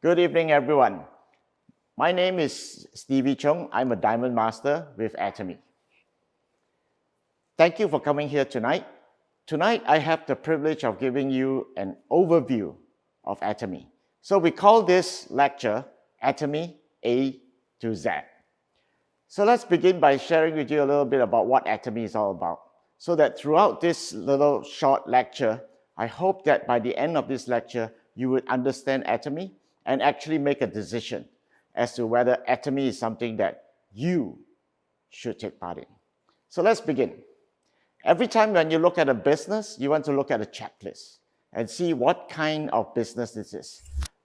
Good evening, everyone. My name is Stevie Chung. I'm a Diamond Master with Atomy. Thank you for coming here tonight. Tonight, I have the privilege of giving you an overview of Atomy. So we call this lecture Atomy A to Z. So let's begin by sharing with you a little bit about what Atomy is all about. So that throughout this little short lecture, I hope that by the end of this lecture, you would understand Atomy and actually make a decision as to whether Atomy is something that you should take part in. So let's begin. Every time when you look at a business, you want to look at a checklist and see what kind of business this is.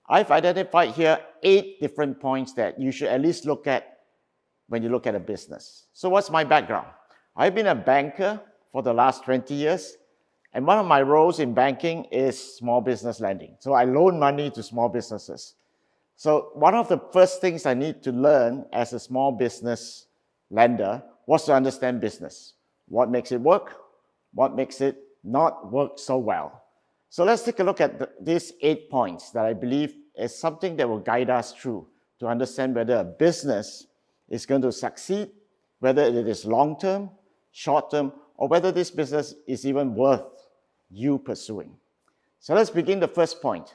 I've identified here 8 different points that you should at least look at when you look at a business. So what's my background? I've been a banker for the last 20 years. And one of my roles in banking is small business lending. So I loan money to small businesses. So one of the first things I need to learn as a small business lender was to understand business. What makes it work? What makes it not work so well? So let's take a look at these 8 points that I believe is something that will guide us through to understand whether a business is going to succeed, whether it is long-term, short-term, or whether this business is even worth you pursuing. So let's begin the first point.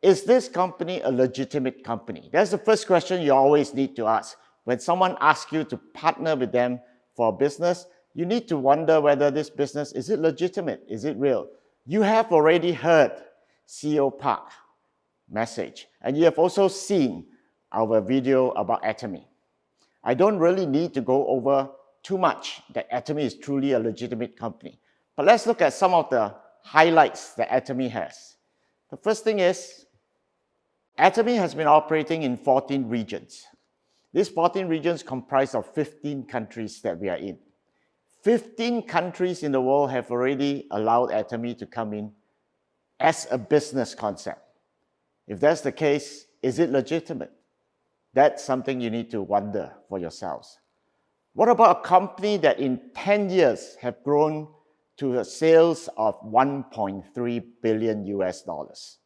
Is this company a legitimate company? That's the first question you always need to ask. When someone asks you to partner with them for a business, you need to wonder whether this business, is it legitimate? Is it real? You have already heard CEO Park's message, and you have also seen our video about Atomy. I don't really need to go over too much that Atomy is truly a legitimate company. But let's look at some of the highlights that Atomy has. The first thing is, Atomy has been operating in 14 regions. These 14 regions comprise of 15 countries that we are in. 15 countries in the world have already allowed Atomy to come in as a business concept. If that's the case, is it legitimate? That's something you need to wonder for yourselves. What about a company that in 10 years have grown to a sales of 1.3 billion US dollars?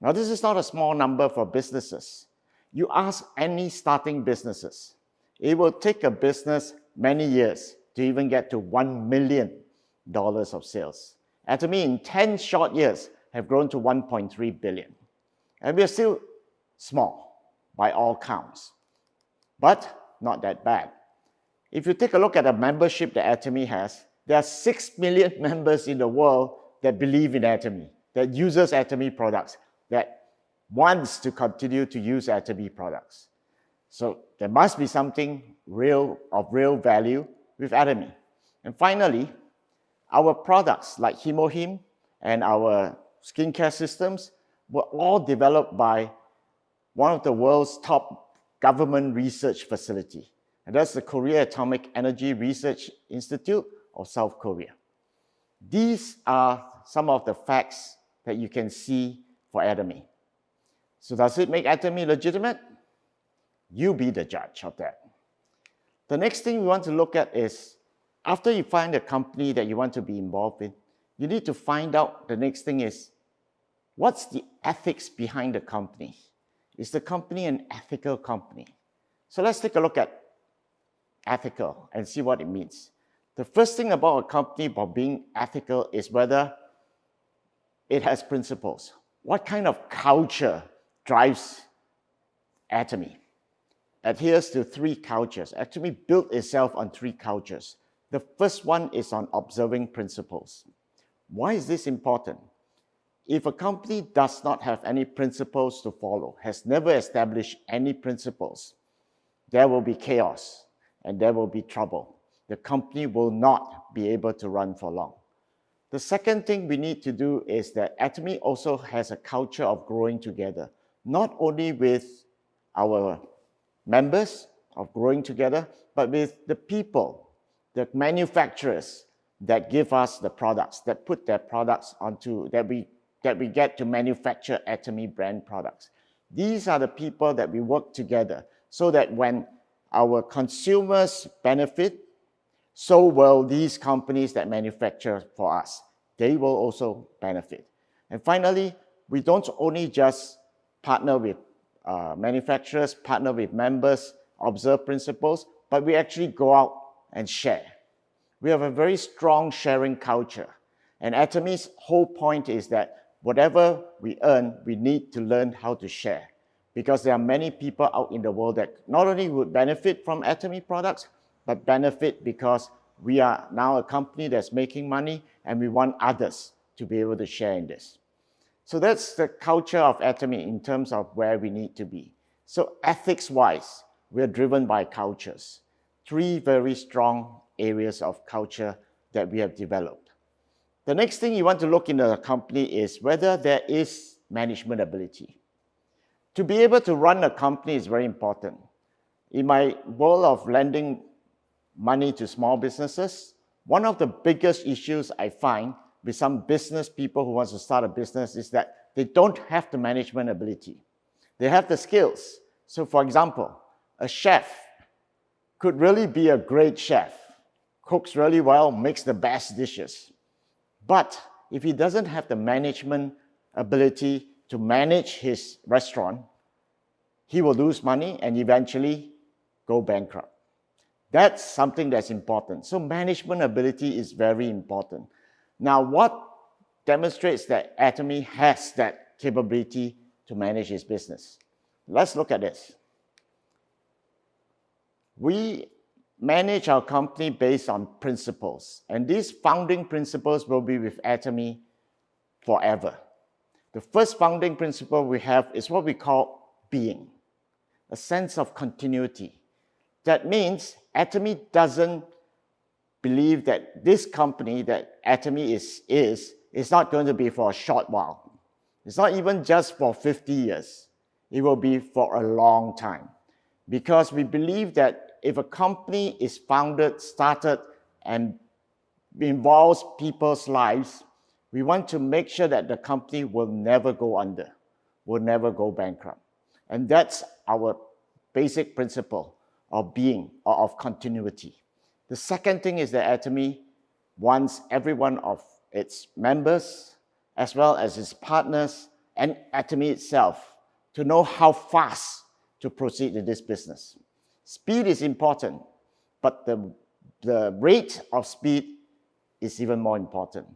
Now, this is not a small number for businesses. You ask any starting businesses, it will take a business many years to even get to $1 million of sales. Atomy in 10 short years have grown to 1.3 billion. And we are still small by all counts, but not that bad. If you take a look at the membership that Atomy has, there are 6 million members in the world that believe in Atomy, that uses Atomy products, that wants to continue to use Atomy products. So there must be something of real value with Atomy. And finally, our products like HemoHim and our skincare systems were all developed by one of the world's top government research facilities. And that's the Korea Atomic Energy Research Institute of South Korea. These are some of the facts that you can see for Atomy. So does it make Atomy legitimate? You be the judge of that. The next thing we want to look at is, after you find a company that you want to be involved in, you need to find out, the next thing is, what's the ethics behind the company? Is the company an ethical company? So let's take a look at ethical and see what it means. The first thing about a company about being ethical is whether it has principles. What kind of culture drives Atomy? Adheres to 3 cultures. Atomy built itself on 3 cultures. The first one is on observing principles. Why is this important? If a company does not have any principles to follow, has never established any principles, there will be chaos and there will be trouble. The company will not be able to run for long. The second thing we need to do is that Atomy also has a culture of growing together, not only with our members of growing together, but with the people, the manufacturers that give us the products, that put their products onto, that we get to manufacture Atomy brand products. These are the people that we work together so that when our consumers benefit, so will these companies that manufacture for us. They will also benefit. And finally, we don't only just partner with manufacturers, partner with members, observe principles, but we actually go out and share. We have a very strong sharing culture. And Atomy's whole point is that whatever we earn, we need to learn how to share. Because there are many people out in the world that not only would benefit from Atomy products, but benefit because we are now a company that's making money and we want others to be able to share in this. So that's the culture of Atomy in terms of where we need to be. So ethics-wise, we're driven by cultures. 3 very strong areas of culture that we have developed. The next thing you want to look in a company is whether there is management ability. To be able to run a company is very important. In my world of lending money to small businesses, one of the biggest issues I find with some business people who want to start a business is that they don't have the management ability. They have the skills. So for example, a chef could really be a great chef, cooks really well, makes the best dishes. But if he doesn't have the management ability to manage his restaurant, he will lose money and eventually go bankrupt. That's something that's important. So management ability is very important. Now, what demonstrates that Atomy has that capability to manage his business? Let's look at this. We manage our company based on principles, and these founding principles will be with Atomy forever. The first founding principle we have is what we call being, a sense of continuity. That means Atomy doesn't believe that this company that Atomy is not going to be for a short while. It's not even just for 50 years. It will be for a long time. Because we believe that if a company is founded, started, and involves people's lives, we want to make sure that the company will never go under, will never go bankrupt. And that's our basic principle of being or of continuity. The second thing is that Atomy wants every one of its members, as well as its partners and Atomy itself, to know how fast to proceed in this business. Speed is important, but the rate of speed is even more important.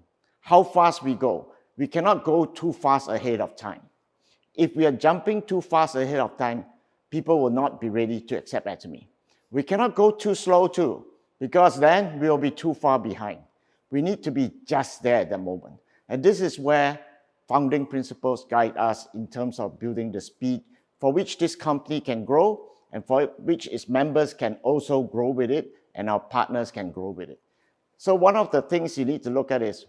How fast we go. We cannot go too fast ahead of time. If we are jumping too fast ahead of time, people will not be ready to accept Atomy. We cannot go too slow too, because then we will be too far behind. We need to be just there at the moment. And this is where founding principles guide us in terms of building the speed for which this company can grow and for which its members can also grow with it and our partners can grow with it. So one of the things you need to look at is,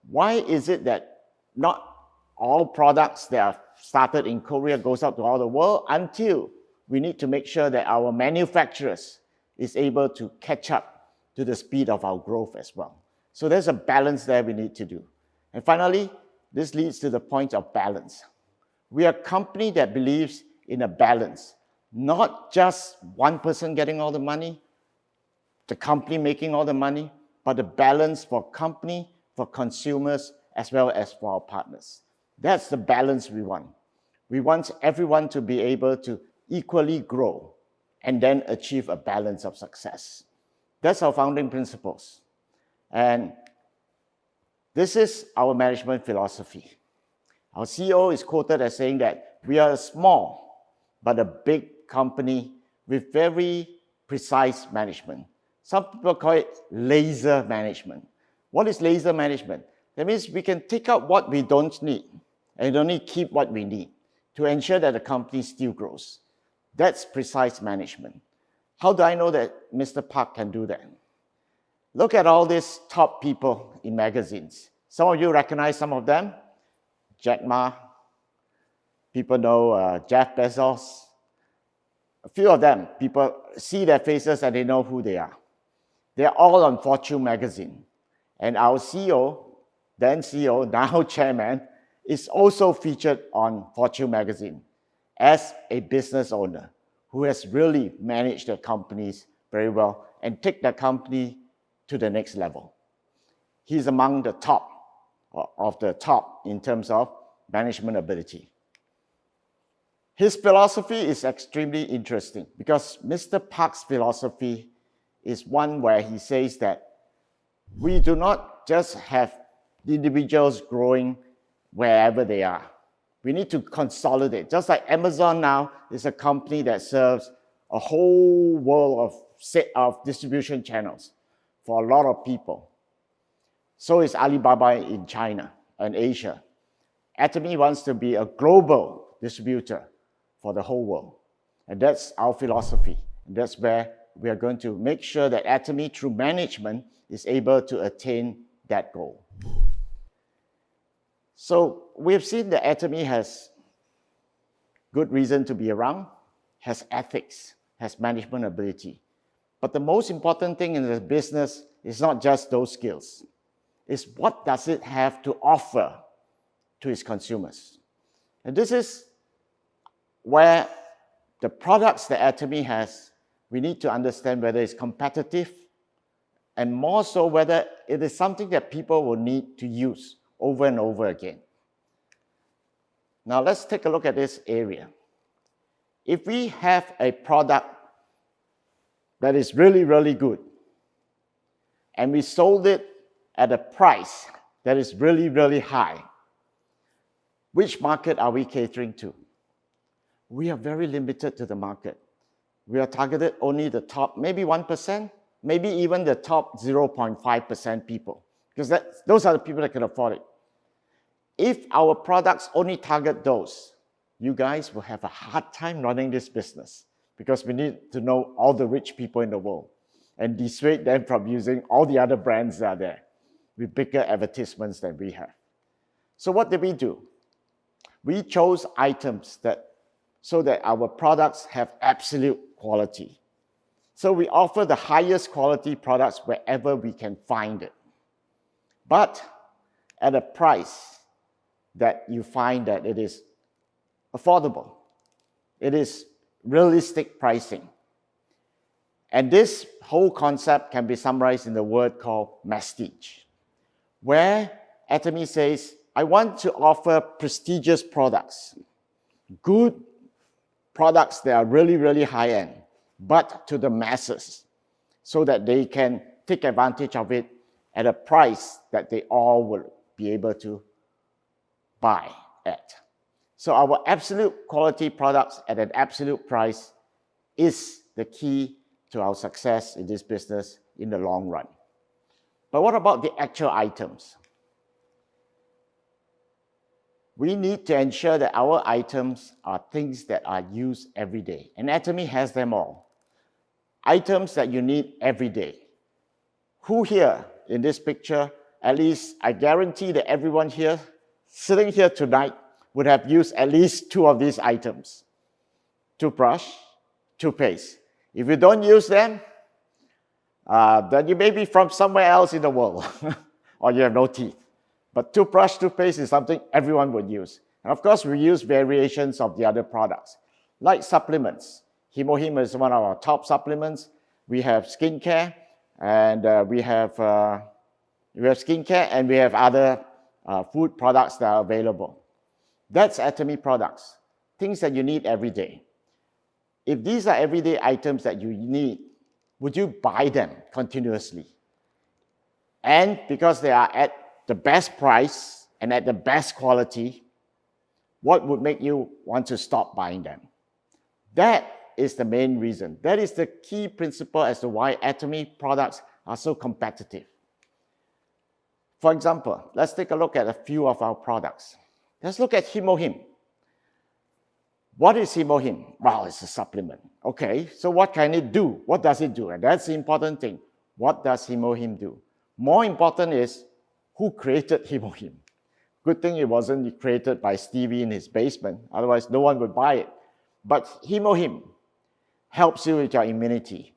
why is it that not all products that are started in Korea goes out to all the world until we need to make sure that our manufacturers is able to catch up to the speed of our growth as well. So there's a balance there we need to do. And finally, this leads to the point of balance. We are a company that believes in a balance, not just one person getting all the money, the company making all the money, but a balance for company, for consumers, as well as for our partners. That's the balance we want. We want everyone to be able to equally grow and then achieve a balance of success. That's our founding principles. And this is our management philosophy. Our CEO is quoted as saying that we are a small but a big company with very precise management. Some people call it laser management. What is laser management? That means we can take out what we don't need and only keep what we need to ensure that the company still grows. That's precise management. How do I know that Mr. Park can do that? Look at all these top people in magazines. Some of you recognize some of them. Jack Ma. People know Jeff Bezos. A few of them, people see their faces and they know who they are. They're all on Fortune magazine. And our CEO, then CEO, now chairman, is also featured on Fortune magazine as a business owner who has really managed their companies very well and take their company to the next level. He's among the top of the top in terms of management ability. His philosophy is extremely interesting because Mr. Park's philosophy is one where he says that we do not just have individuals growing wherever they are. We need to consolidate. Just like Amazon now is a company that serves a whole world of distribution channels for a lot of people. So is Alibaba in China and Asia. Atomy wants to be a global distributor for the whole world. And that's our philosophy. And that's where we are going to make sure that Atomy, through management, is able to attain that goal. So we've seen that Atomy has good reason to be around, has ethics, has management ability. But the most important thing in the business is not just those skills. It's what does it have to offer to its consumers. And this is where the products that Atomy has, we need to understand whether it's competitive and more so whether it is something that people will need to use over and over again. Now let's take a look at this area. If we have a product that is really, really good, and we sold it at a price that is really, really high, which market are we catering to? We are very limited to the market. We are targeted only the top, maybe 1%, maybe even the top 0.5% people, because those are the people that can afford it. If our products only target those, you guys will have a hard time running this business because we need to know all the rich people in the world and dissuade them from using all the other brands that are there with bigger advertisements than we have. So what did we do? We chose items so that our products have absolute quality. So we offer the highest quality products wherever we can find it, but at a price that you find that it is affordable. It is realistic pricing. And this whole concept can be summarized in the word called prestige, where Atomy says, I want to offer prestigious products, good products that are really, really high-end, but to the masses, so that they can take advantage of it at a price that they all will be able to buy at. So our absolute quality products at an absolute price is the key to our success in this business in the long run. But what about the actual items? We need to ensure that our items are things that are used every day. And Atomy has them all. Items that you need every day. Who here in this picture, at least I guarantee that everyone here sitting here tonight would have used at least two of these items. Toothbrush, toothpaste. If you don't use them, then you may be from somewhere else in the world or you have no teeth. But toothbrush, toothpaste is something everyone would use. And of course, we use variations of the other products, like supplements. Hemohim is one of our top supplements. We have skincare, and we have skincare, and we have other food products that are available. That's Atomy products, things that you need every day. If these are everyday items that you need, would you buy them continuously? And because they are at the best price and at the best quality, what would make you want to stop buying them? That is the main reason. That is the key principle as to why Atomy products are so competitive. For example, let's take a look at a few of our products. Let's look at Hemohim. What is Hemohim? Well, it's a supplement. Okay, so what can it do? What does it do? And that's the important thing. What does Hemohim do? More important is who created Hemohim. Good thing it wasn't created by Stevie in his basement. Otherwise, no one would buy it. But Hemohim helps you with your immunity.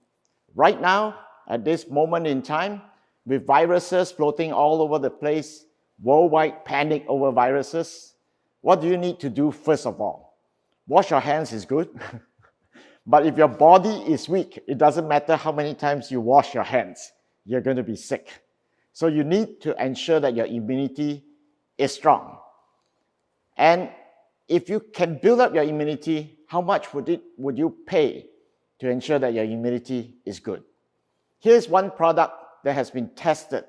Right now, at this moment in time, with viruses floating all over the place, worldwide panic over viruses, what do you need to do first of all? Wash your hands is good. But if your body is weak, it doesn't matter how many times you wash your hands, you're going to be sick. So you need to ensure that your immunity is strong. And if you can build up your immunity, how much would you pay to ensure that your immunity is good? Here's one product that has been tested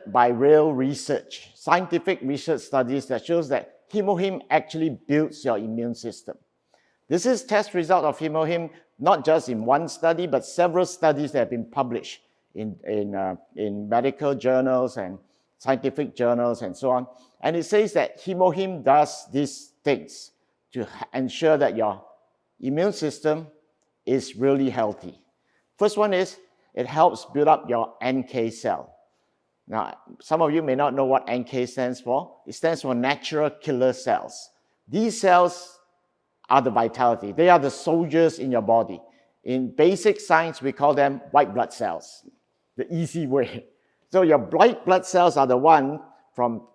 by real research, scientific research studies that shows that Hemohim actually builds your immune system. This is test result of Hemohim, not just in one study, but several studies that have been published in medical journals and scientific journals and so on. And it says that Hemohim does these things to ensure that your immune system is really healthy. First one is it helps build up your NK cell. Now, some of you may not know what NK stands for. It stands for natural killer cells. These cells are the vitality. They are the soldiers in your body. In basic science, we call them white blood cells, the easy way. So your white blood cells are the one from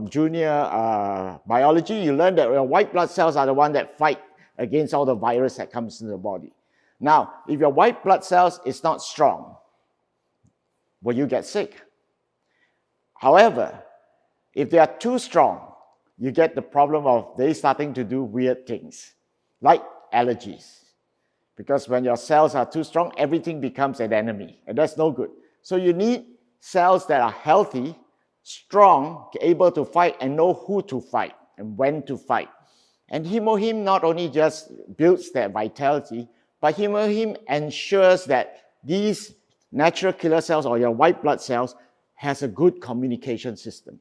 junior biology. You learn that your white blood cells are the one that fight against all the virus that comes into the body. Now, if your white blood cells is not strong, will you get sick? However, if they are too strong, you get the problem of they starting to do weird things, like allergies. Because when your cells are too strong, everything becomes an enemy, and that's no good. So you need cells that are healthy, strong, able to fight and know who to fight and when to fight. And Hemohim not only just builds that vitality, but Hemohim ensures that these natural killer cells or your white blood cells has a good communication system.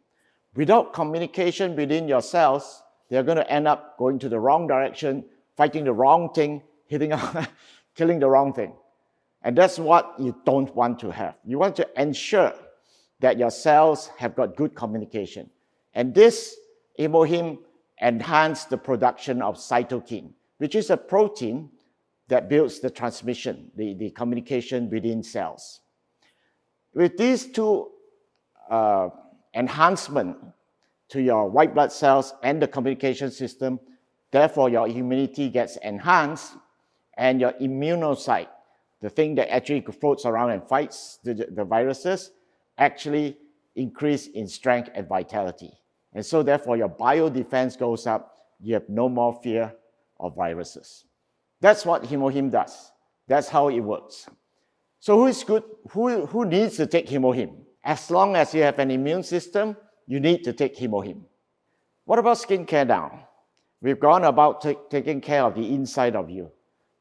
Without communication within your cells, they're going to end up going to the wrong direction, fighting the wrong thing, killing the wrong thing. And that's what you don't want to have. You want to ensure that your cells have got good communication. And this Hemohim enhances the production of cytokine, which is a protein that builds the transmission, the communication within cells. With these two enhancement to your white blood cells and the communication system, therefore your immunity gets enhanced and your immunocyte, the thing that actually floats around and fights the viruses, actually increase in strength and vitality. And so therefore your biodefense goes up, you have no more fear of viruses. That's what Hemohim does. That's how it works. So who is good? Who needs to take Hemohim? As long as you have an immune system, you need to take Hemohim. What about skincare now? We've gone about taking care of the inside of you.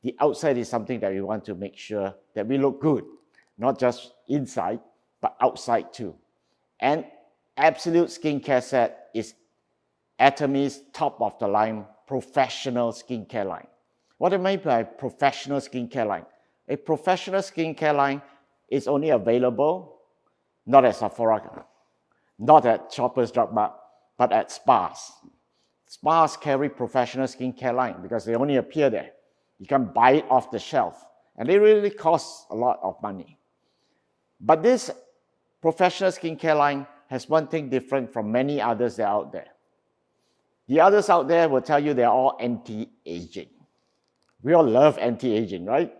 The outside is something that we want to make sure that we look good, not just inside, but outside too. And Absolute Skincare Set is Atomy's top-of-the-line professional skincare line. What do I mean by professional skincare line? A professional skincare line is only available not at Sephora, not at Shoppers Drug Mart, but at spas. Spas carry professional skincare line because they only appear there. You can buy it off the shelf, and they really cost a lot of money. But this professional skincare line has one thing different from many others that are out there. The others out there will tell you they're all anti-aging. We all love anti-aging, right?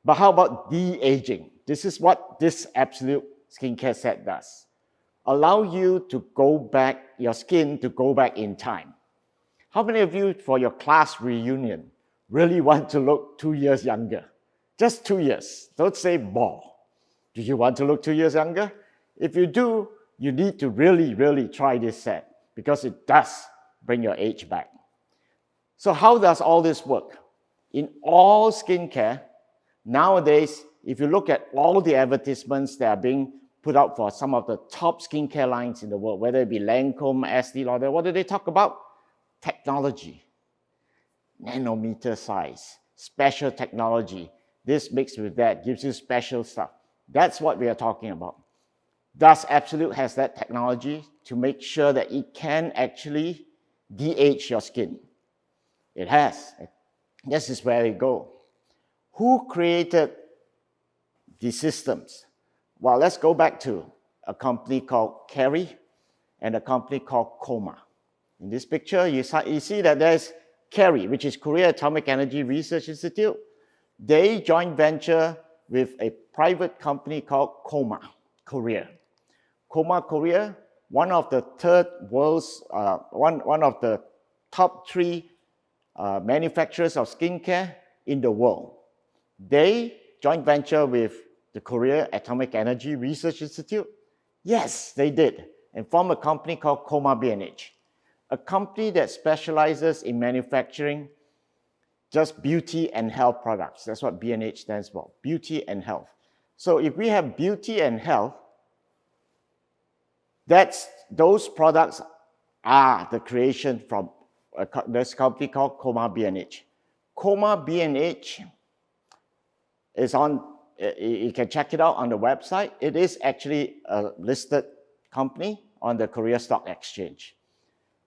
But how about de-aging? This is what this Absolute Skincare Set does. Allow you to go back, your skin to go back in time. How many of you, for your class reunion, really want to look 2 years younger? Just 2 years. Don't say more. Do you want to look 2 years younger? If you do, you need to really, really try this set because it does bring your age back. So how does all this work? In all skincare, nowadays, if you look at all the advertisements that are being put out for some of the top skincare lines in the world, whether it be Lancome, Estee Lauder, what do they talk about? Technology. Nanometer size, special technology. This mixed with that gives you special stuff. That's what we are talking about. Does Absolute has that technology to make sure that it can actually de-age your skin? It has. This is where we go. Who created the systems? Well, let's go back to a company called Kerry and a company called Coma. In this picture, you see that there's Kerry, which is Korea Atomic Energy Research Institute. They joint venture with a private company called Coma Korea. Coma Korea one of the one of the top 3 manufacturers of skincare in the world. They joint venture with the Korea Atomic Energy Research Institute. Yes, they did, and formed a company called Coma B&H, a company that specializes in manufacturing just beauty and health products. That's what B&H stands for, beauty and health. So if we have beauty and health, those products are the creation from this company called Coma B&H. Coma B&H is on, you can check it out on the website. It is actually a listed company on the Korea Stock Exchange.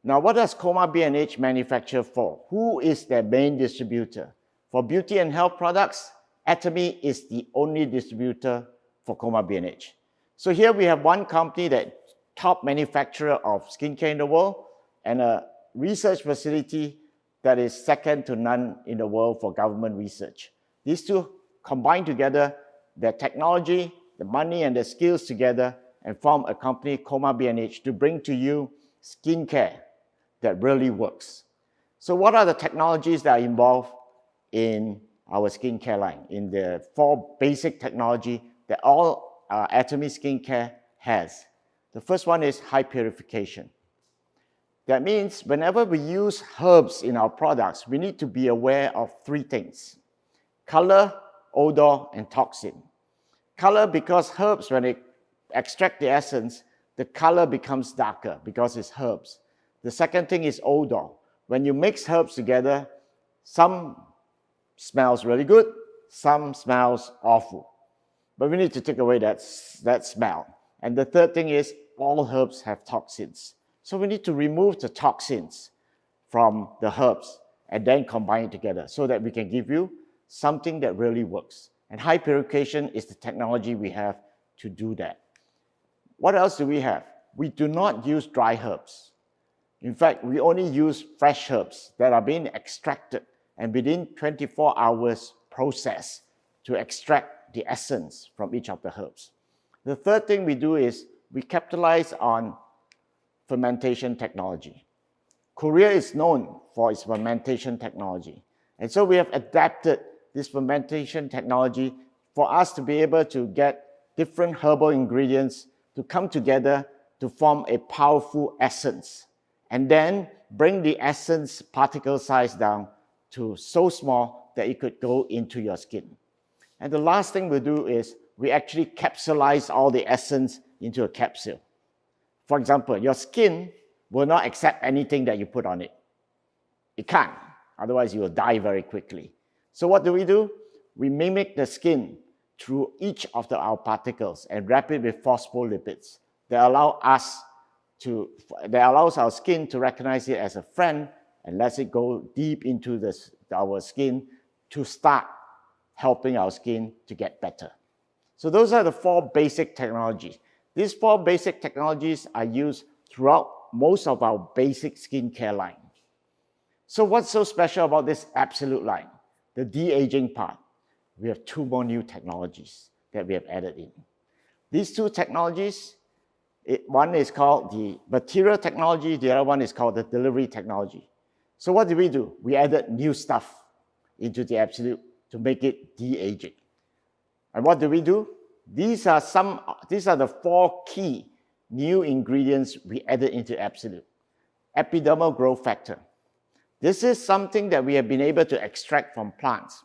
Now, what does Coma B&H manufacture for? Who is their main distributor? For beauty and health products, Atomy is the only distributor for Coma B&H. So here we have one company that top manufacturer of skincare in the world and a research facility that is second to none in the world for government research. These two combine together their technology, the money, and the skills together and form a company, Coma B&H, to bring to you skincare that really works. So what are the technologies that are involved in our skincare line, in the 4 basic technology that all Atomy skincare has? The first one is high purification. That means whenever we use herbs in our products, we need to be aware of 3 things: color, odor, and toxin. Color, because herbs, when they extract the essence, the color becomes darker because it's herbs. The second thing is odor. When you mix herbs together, some smells really good, some smells awful. But we need to take away that smell. And the third thing is all herbs have toxins. So we need to remove the toxins from the herbs and then combine it together so that we can give you something that really works. And high purification is the technology we have to do that. What else do we have? We do not use dry herbs. In fact, we only use fresh herbs that are being extracted and within 24 hours processed to extract the essence from each of the herbs. The third thing we do is we capitalize on fermentation technology. Korea is known for its fermentation technology. And so we have adapted this fermentation technology for us to be able to get different herbal ingredients to come together to form a powerful essence, and then bring the essence particle size down to so small that it could go into your skin. And the last thing we do is we actually capsulize all the essence into a capsule. For example, your skin will not accept anything that you put on it. It can't, otherwise you will die very quickly. So what do? We mimic the skin through each of our particles and wrap it with phospholipids that allows our skin to recognize it as a friend and lets it go deep into our skin to start helping our skin to get better. So those are the 4 basic technologies. These 4 basic technologies are used throughout most of our basic skincare line. So what's so special about this absolute line? The de-aging part. We have 2 more new technologies that we have added in. These 2 technologies, one is called the material technology, the other one is called the delivery technology. So what do? We added new stuff into the absolute to make it de-aging. And what do? These are the 4 key new ingredients we added into absolute. Epidermal growth factor. This is something that we have been able to extract from plants,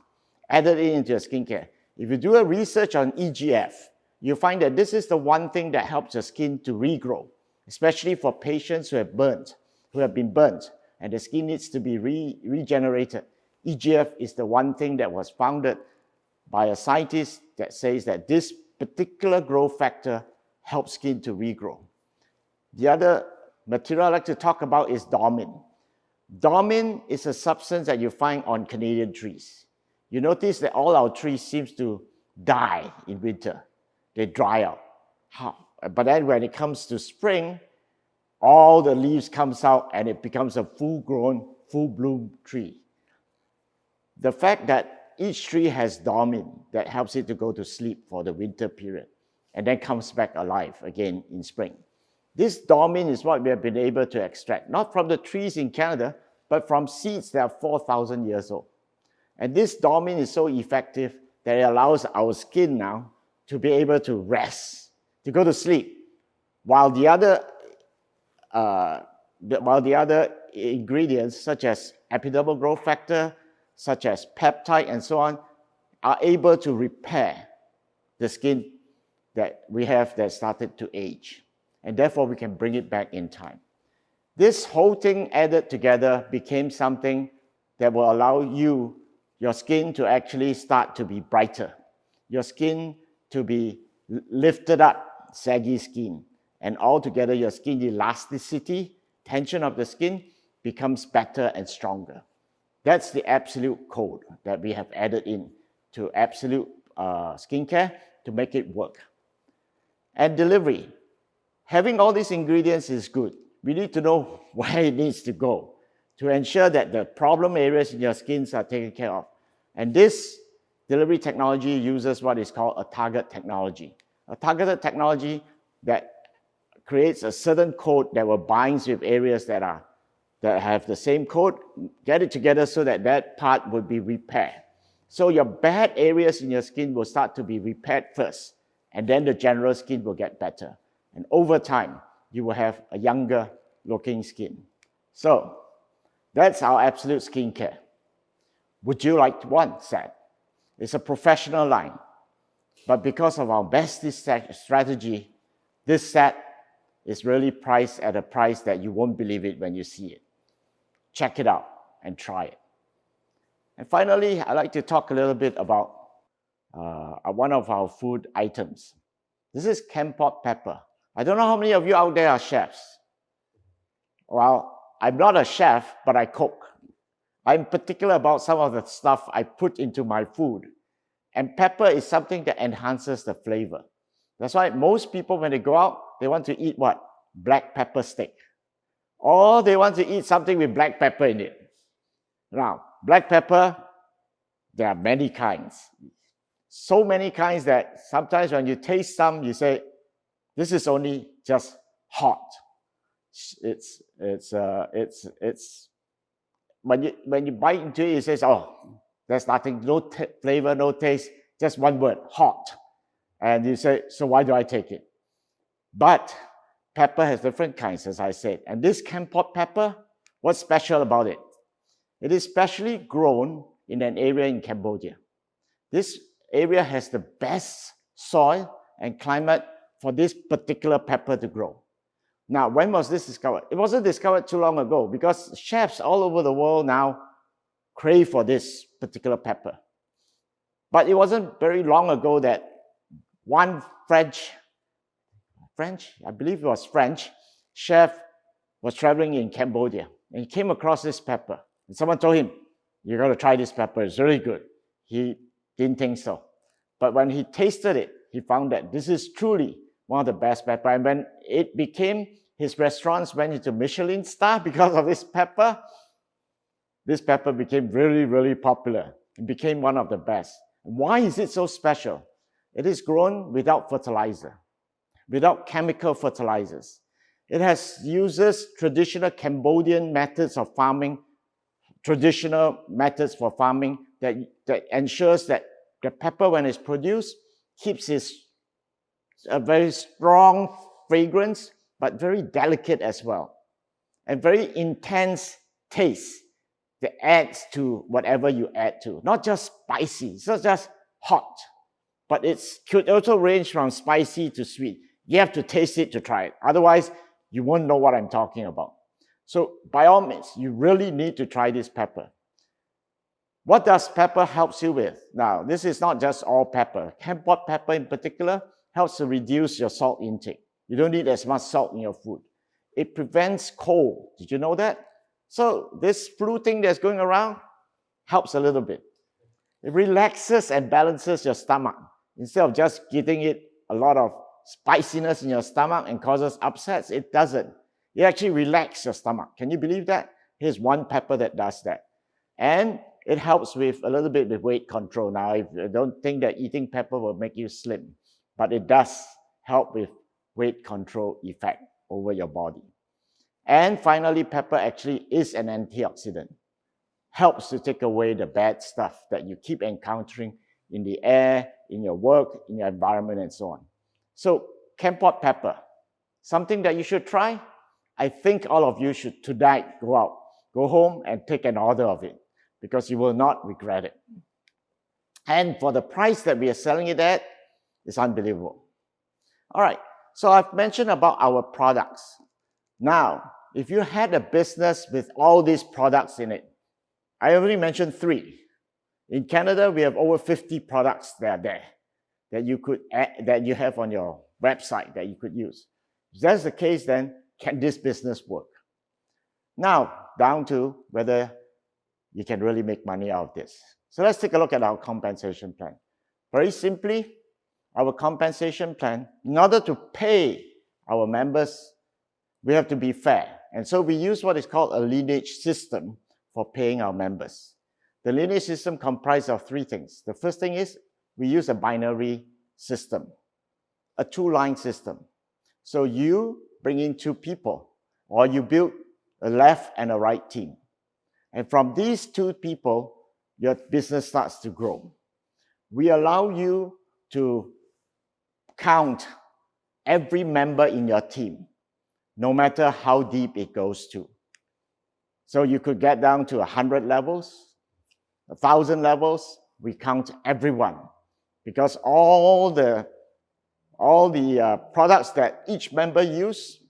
added it into your skincare. If you do a research on EGF, you'll find that this is the one thing that helps your skin to regrow, especially for patients who have been burnt, and the skin needs to be regenerated. EGF is the one thing that was founded by a scientist that says that this particular growth factor helps skin to regrow. The other material I'd like to talk about is dormin. Dormin is a substance that you find on Canadian trees. You notice that all our trees seem to die in winter. They dry out. But then when it comes to spring, all the leaves comes out and it becomes a full-grown, full-bloom tree. The fact that each tree has dormin that helps it to go to sleep for the winter period and then comes back alive again in spring. This dormine is what we have been able to extract, not from the trees in Canada, but from seeds that are 4,000 years old. And this dormine is so effective that it allows our skin now to be able to rest, to go to sleep, while the other ingredients, such as epidermal growth factor, such as peptide, and so on, are able to repair the skin that we have that started to age. And therefore, we can bring it back in time. This whole thing added together became something that will allow your skin to actually start to be brighter, your skin to be lifted up, saggy skin, and altogether your skin elasticity, tension of the skin becomes better and stronger. That's the absolute code that we have added in to absolute skincare to make it work. And delivery. Having all these ingredients is good. We need to know where it needs to go to ensure that the problem areas in your skin are taken care of. And this delivery technology uses what is called a target technology. A targeted technology that creates a certain code that will bind with areas that have the same code, get it together so that that part will be repaired. So your bad areas in your skin will start to be repaired first, and then the general skin will get better. And over time, you will have a younger looking skin. So that's our absolute skincare. Would you like one set? It's a professional line. But because of our bestie strategy, this set is really priced at a price that you won't believe it when you see it. Check it out and try it. And finally, I'd like to talk a little bit about one of our food items. This is canned pepper. I don't know how many of you out there are chefs. Well, I'm not a chef, but I cook. I'm particular about some of the stuff I put into my food. And pepper is something that enhances the flavor. That's why most people, when they go out, they want to eat what? Black pepper steak. Or they want to eat something with black pepper in it. Now, black pepper, there are many kinds. So many kinds that sometimes when you taste some, you say, this is only just hot. When you bite into it, it says, oh, there's nothing, no flavor, no taste, just one word, hot. And you say, so why do I take it? But pepper has different kinds, as I said. And this canned pepper, what's special about it? It is specially grown in an area in Cambodia. This area has the best soil and climate for this particular pepper to grow. Now, when was this discovered? It wasn't discovered too long ago because chefs all over the world now crave for this particular pepper. But it wasn't very long ago that one French, I believe it was French, chef was traveling in Cambodia and he came across this pepper. And someone told him, you got to try this pepper, it's really good. He didn't think so. But when he tasted it, he found that this is truly one of the best pepper. And when it became, his restaurants went into Michelin star because of this pepper became really, really popular. It became one of the best. Why is it so special? It is grown without fertilizer, without chemical fertilizers. It uses traditional Cambodian methods of farming, traditional methods for farming that ensures that the pepper, when it's produced, keeps a very strong fragrance, but very delicate as well, and very intense taste that adds to whatever you add to. Not just spicy, it's not just hot, but it could also range from spicy to sweet. You have to taste it to try it. Otherwise, you won't know what I'm talking about. So by all means, you really need to try this pepper. What does pepper help you with? Now, this is not just all pepper. Canned pepper in particular helps to reduce your salt intake. You don't need as much salt in your food. It prevents cold. Did you know that? So this flu thing that's going around helps a little bit. It relaxes and balances your stomach. Instead of just giving it a lot of spiciness in your stomach and causes upsets, it doesn't. It actually relaxes your stomach. Can you believe that? Here's one pepper that does that. And it helps with a little bit with weight control. Now, I don't think that eating pepper will make you slim, but it does help with weight control effect. over your body. And finally, pepper actually is an antioxidant. Helps to take away the bad stuff that you keep encountering in the air, in your work, in your environment, and so on. So, Kampot pepper, something that you should try. I think all of you should tonight go home and take an order of it because you will not regret it. And for the price that we are selling it at, it's unbelievable. All right, so I've mentioned about our products. Now, if you had a business with all these products in it, I already mentioned 3. In Canada, we have over 50 products that are there that you could that you have on your website that you could use. If that's the case, then can this business work? Now, down to whether you can really make money out of this. So let's take a look at our compensation plan. Very simply, our compensation plan, in order to pay our members, we have to be fair. And so we use what is called a lineage system for paying our members. The lineage system comprises of 3 things. The first thing is we use a binary system, a 2-line system. So you bring in 2 people, or you build a left and a right team. And from these 2 people, your business starts to grow. We allow you to count every member in your team, no matter how deep it goes to. So you could get down to 100 levels, 1,000 levels. We count everyone because all the products that each member use,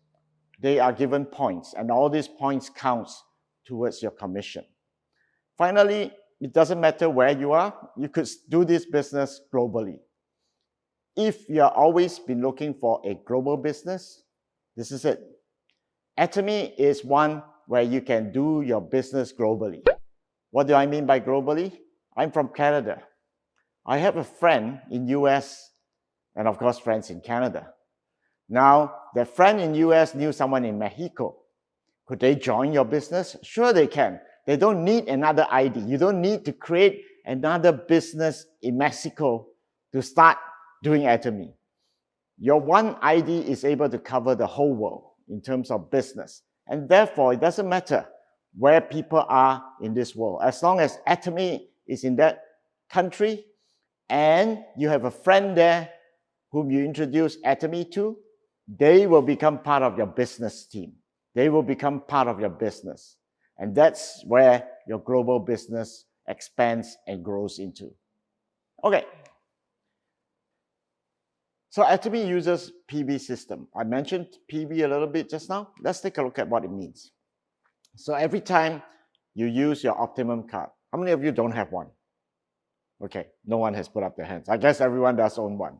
they are given points, and all these points counts towards your commission. Finally, it doesn't matter where you are, you could do this business globally. If you have always been looking for a global business, this is it. Atomy is one where you can do your business globally. What do I mean by globally? I'm from Canada. I have a friend in US and of course friends in Canada. Now, that friend in US knew someone in Mexico. Could they join your business? Sure they can. They don't need another ID. You don't need to create another business in Mexico to start doing Atomy. Your one ID is able to cover the whole world in terms of business. And therefore, it doesn't matter where people are in this world. As long as Atomy is in that country and you have a friend there whom you introduce Atomy to, they will become part of your business team. They will become part of your business. And that's where your global business expands and grows into. Okay. So Atomy uses PV system. I mentioned PV a little bit just now. Let's take a look at what it means. So every time you use your Optimum card, how many of you don't have one? Okay, no one has put up their hands. I guess everyone does own one.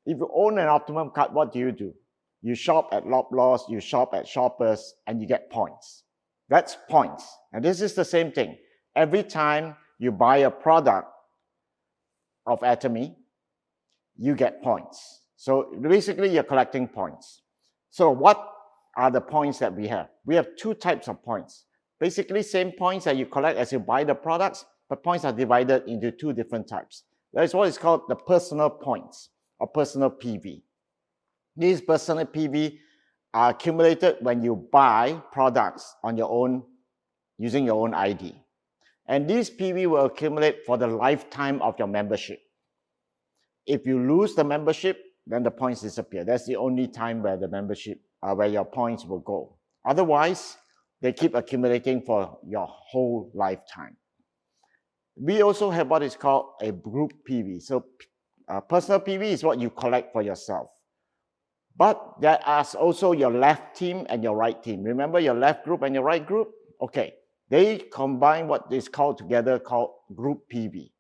If you own an Optimum card, what do? You shop at Loblaws, you shop at Shoppers, and you get points. That's points. And this is the same thing. Every time you buy a product of Atomy, you get points. So basically, you're collecting points. So what are the points that we have? We have 2 types of points. Basically, same points that you collect as you buy the products, but points are divided into 2 different types. There is what is called the personal points or personal PV. These personal PV are accumulated when you buy products on your own, using your own ID. And these PV will accumulate for the lifetime of your membership. If you lose the membership, then the points disappear. That's the only time where the membership, where your points will go. Otherwise, they keep accumulating for your whole lifetime. We also have what is called a group PV. So personal PV is what you collect for yourself. But there are also your left team and your right team. Remember your left group and your right group? Okay, they combine what is called together called group PV.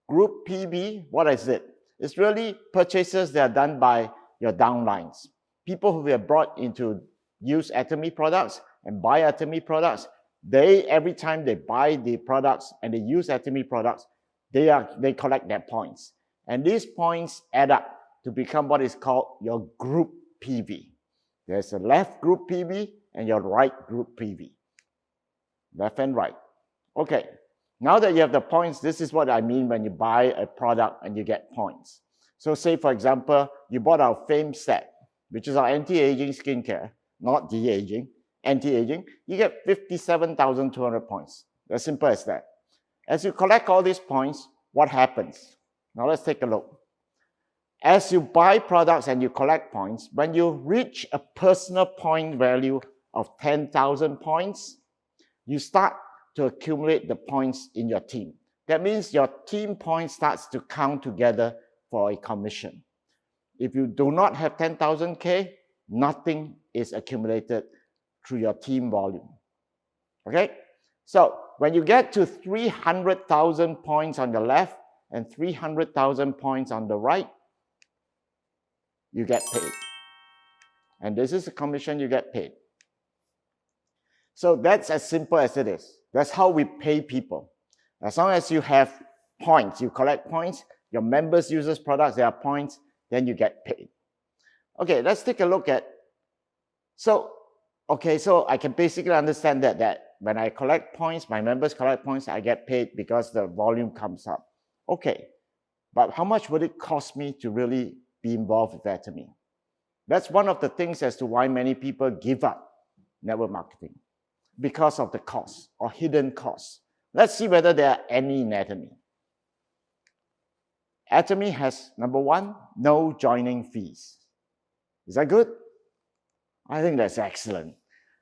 Group PV, what is it? It's really purchases that are done by your downlines. People who have brought into use Atomy products and buy Atomy products, every time they buy the products and they use Atomy products, they collect their points. And these points add up to become what is called your group PV. There's a left group PV and your right group PV. Left and right. Okay. Now that you have the points, this is what I mean when you buy a product and you get points. So say, for example, you bought our Fame set, which is our anti-aging skincare. not de-aging, anti-aging, you get 57,200 points. As simple as that. As you collect all these points, what happens? Now let's take a look. As you buy products and you collect points, when you reach a personal point value of 10,000 points, you start to accumulate the points in your team. That means your team points starts to count together for a commission. If you do not have 10,000K, nothing is accumulated through your team volume. Okay? So when you get to 300,000 points on the left and 300,000 points on the right, you get paid. And this is the commission you get paid. So that's as simple as it is. That's how we pay people. As long as you have points, you collect points, your members use products, there are points, then you get paid. Okay, let's take a look at, so I can basically understand that when I collect points, my members collect points, I get paid because the volume comes up. Okay, but how much would it cost me to really be involved with Atomy? That's one of the things as to why many people give up network marketing, because of the cost or hidden costs. Let's see whether there are any in Atomy. Atomy has, number one, no joining fees. Is that good? I think that's excellent.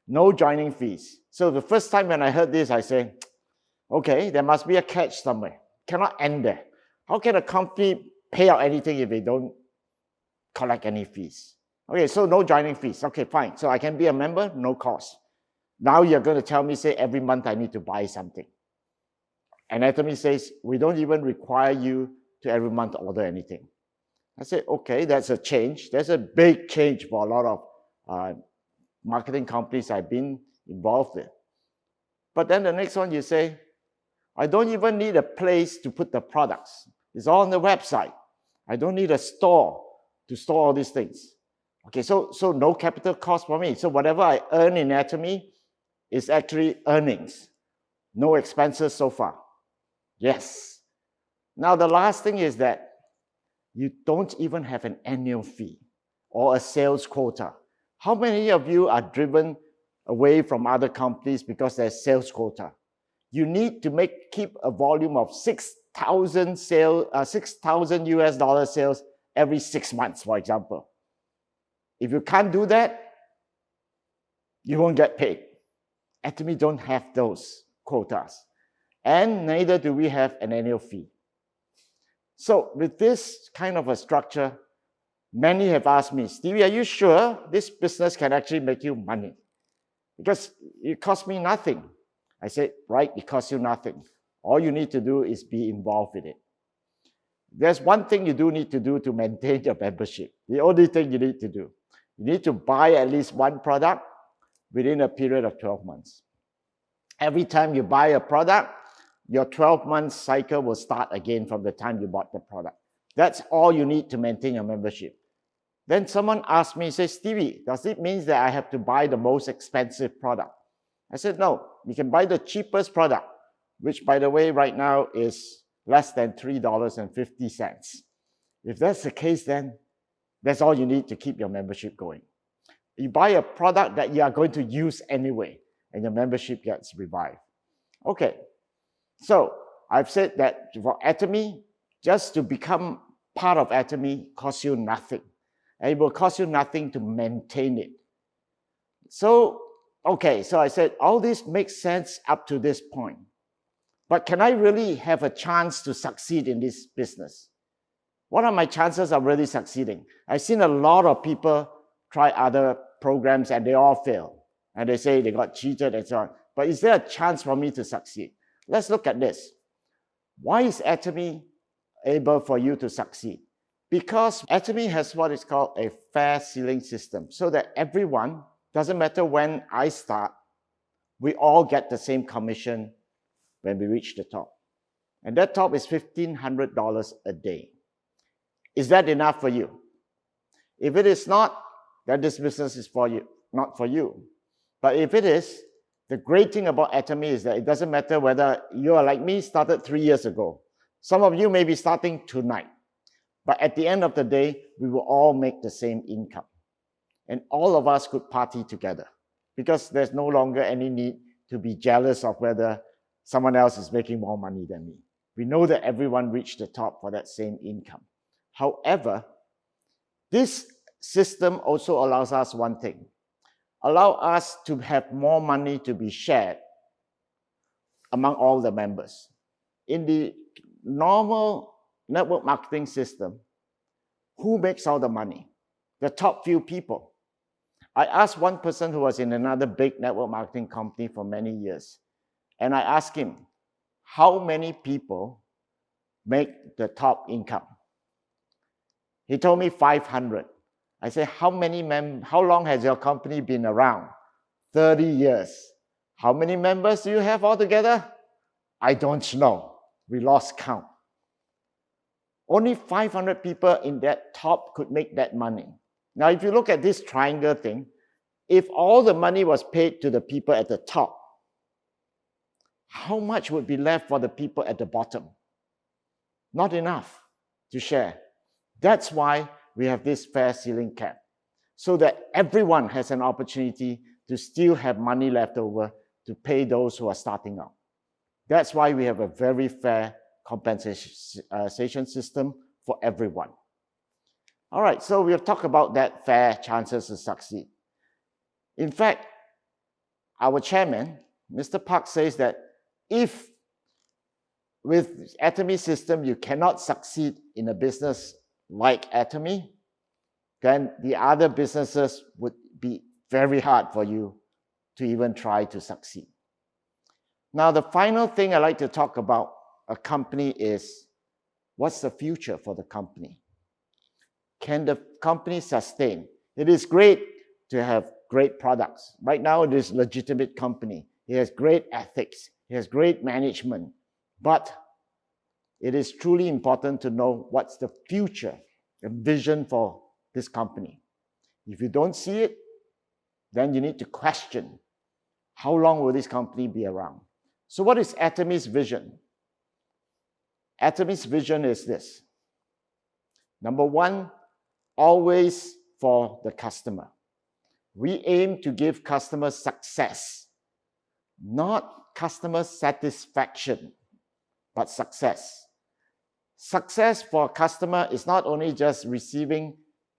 No joining fees. So the first time when I heard this, I said, okay, there must be a catch somewhere. Cannot end there. How can a company pay out anything if they don't collect any fees? Okay, so no joining fees. Okay, fine. So I can be a member, no cost. Now you're going to tell me, say, every month I need to buy something. And Atomy says, we don't even require you to every month order anything. I said, okay, that's a change. That's a big change for a lot of marketing companies I've been involved with. But then the next one you say, I don't even need a place to put the products. It's all on the website. I don't need a store to store all these things. Okay, so no capital cost for me. So whatever I earn in Atomy is actually earnings. No expenses so far. Yes. Now the last thing is that you don't even have an annual fee or a sales quota. How many of you are driven away from other companies because there's sales quota? You need to keep a volume of 6,000 US dollar sales every 6 months, for example. If you can't do that, you won't get paid. Atomy don't have those quotas. And neither do we have an annual fee. So with this kind of a structure, many have asked me, Stevie, are you sure this business can actually make you money? Because it costs me nothing. I said, right, it costs you nothing. All you need to do is be involved with it. There's one thing you do need to do to maintain your membership. The only thing you need to do. You need to buy at least one product within a period of 12 months. Every time you buy a product, your 12-month cycle will start again from the time you bought the product. That's all you need to maintain your membership. Then someone asked me, says, Stevie, does it mean that I have to buy the most expensive product? I said, no, you can buy the cheapest product, which by the way, right now is less than $3.50. If that's the case, then that's all you need to keep your membership going. You buy a product that you are going to use anyway, and your membership gets revived. Okay, so I've said that for Atomy, just to become part of Atomy costs you nothing. And it will cost you nothing to maintain it. So, okay, so I said, all this makes sense up to this point. But can I really have a chance to succeed in this business? What are my chances of really succeeding? I've seen a lot of people try other programs and they all fail. And they say they got cheated and so on. But is there a chance for me to succeed? Let's look at this. Why is Atomy able for you to succeed? Because Atomy has what is called a fair ceiling system, so that everyone, doesn't matter when I start, we all get the same commission when we reach the top. And that top is $1,500 a day. Is that enough for you? If it is not, then this business is for you, not for you. But if it is, the great thing about Atomy is that it doesn't matter whether you are like me, started 3 years ago. Some of you may be starting tonight. But at the end of the day, we will all make the same income. and all of us could party together because there's no longer any need to be jealous of whether someone else is making more money than me. We know that everyone reached the top for that same income. However, this system also allows us one thing, allow us to have more money to be shared among all the members. In the normal network marketing system, who makes all the money? The top few people. I asked one person who was in another big network marketing company for many years, and I asked him, how many people make the top income? He told me 500. I said, how long has your company been around? 30 years. How many members do you have altogether? I don't know. We lost count. Only 500 people in that top could make that money. Now, if you look at this triangle thing, if all the money was paid to the people at the top, how much would be left for the people at the bottom? Not enough to share. That's why we have this fair ceiling cap, so that everyone has an opportunity to still have money left over to pay those who are starting out. That's why we have a very fair compensation system for everyone. All right, so we'll talk about that fair chances to succeed. In fact, our chairman, Mr. Park, says that if with Atomy system you cannot succeed in a business like Atomy, then the other businesses would be very hard for you to even try to succeed. Now, the final thing I'd like to talk about a company is, what's the future for the company? Can the company sustain? It is great to have great products. Right now, it is a legitimate company. It has great ethics. It has great management. But it is truly important to know what's the future, the vision for this company. If you don't see it, then you need to question, how long will this company be around? So what is Atomy's vision? Atomy's vision is this. Number one, always for the customer. We aim to give customers success, not customer satisfaction, but success. Success for a customer is not only just receiving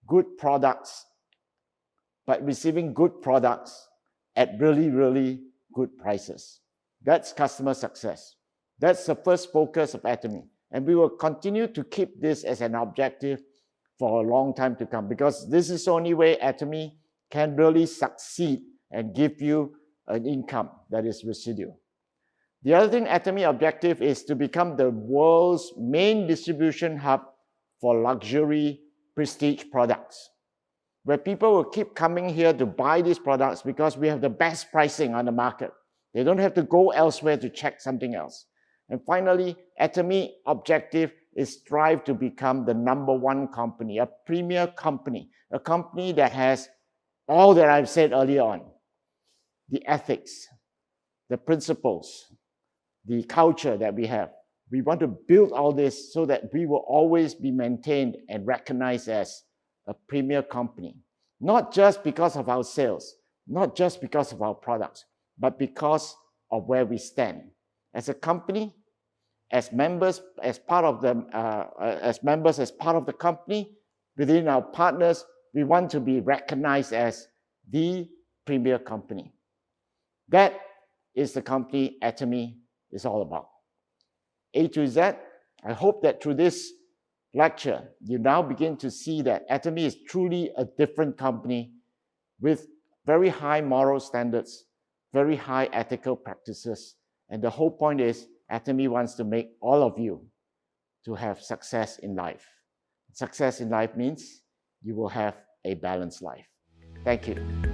good products, but receiving good products at really, really good prices. That's customer success. That's the first focus of Atomy. And we will continue to keep this as an objective for a long time to come, because this is the only way Atomy can really succeed and give you an income that is residual. The other thing, Atomy objective is to become the world's main distribution hub for luxury prestige products, where people will keep coming here to buy these products because we have the best pricing on the market. They don't have to go elsewhere to check something else. And finally, Atomy objective is strive to become the number one company, a premier company, a company that has all that I've said earlier on, the ethics, the principles, the culture that we have. We want to build all this so that we will always be maintained and recognized as a premier company, not just because of our sales, not just because of our products, but because of where we stand. As a company, as members, as part of the company, within our partners, we want to be recognized as the premier company. That is the company Atomy is all about. A to Z, I hope that through this lecture, you now begin to see that Atomy is truly a different company with very high moral standards, very high ethical practices. And the whole point is Atomy wants to make all of you to have success in life. Success in life means you will have a balanced life. Thank you.